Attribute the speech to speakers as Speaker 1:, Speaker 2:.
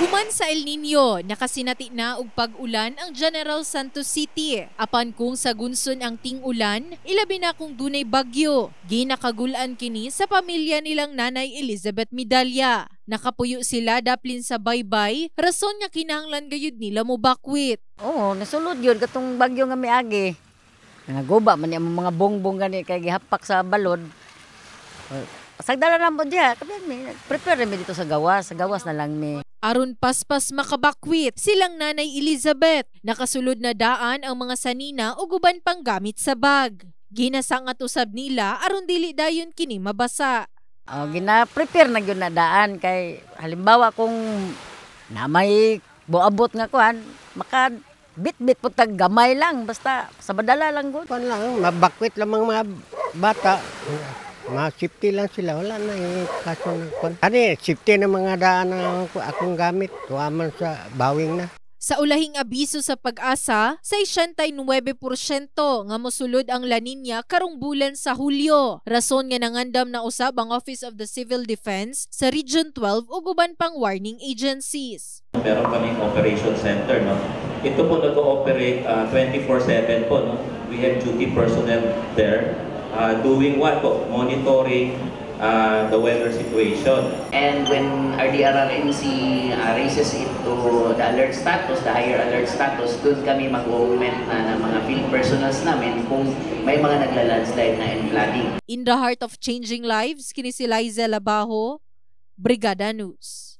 Speaker 1: Human sa El Nino, nakasinati na og pag-ulan ang General Santos City. Apan kung sa gunson ang ting-ulan, ilabi na kung dunay bagyo. Ginakagulan kini sa pamilya nilang Nanay Elizabeth Medalla. Nakapuyo sila daplin sa baybay, rason nga kinahanglan gayud nila mo bakwit.
Speaker 2: Oo, nasulod yun katong bagyo nga miagi. Nangaguba man yung mga bongbong gani kay gihapak sa balod. Sagdala na mo diha, kami prepare mi dito sa gawas na lang mi.
Speaker 1: Aron paspas makabakwit, silang Nanay Elizabeth, nakasulod na daan ang mga sanina o guban pang gamit sa bag. Ginasangat usab nila aron dili dayon kini mabasa.
Speaker 2: Gina-prepare na yun na daan kay halimbawa kung na may buabot nga kuan, maka bit-bit po tag gamay lang basta sa badala lang gud.
Speaker 3: Kuan lang, mabakwit lang mga bata. Ma-safety lang sila, wala na kaso na kuan. Ani, safety ng mga daan na akong gamit, tuwaman sa bawing na.
Speaker 1: Sa ulahing abiso sa Pag-asa, 69% nga mosulod ang La Nina karong bulan sa Hulyo. Rason nga nangandam na usab ang Office of the Civil Defense sa Region 12 ug uban pang warning agencies.
Speaker 4: Meron kaming operation center, no? Ito po nag-ooperate 24/7 po, no? We have duty personnel there doing what po? Monitoring the weather situation.
Speaker 5: And when RDRRMC raises it to the alert status, the higher alert status, doon kami mag-augment na ng mga field personals namin kung may mga nagla-landslide na and flooding.
Speaker 1: In the heart of changing lives, kini si Liza Labajo, Brigada News.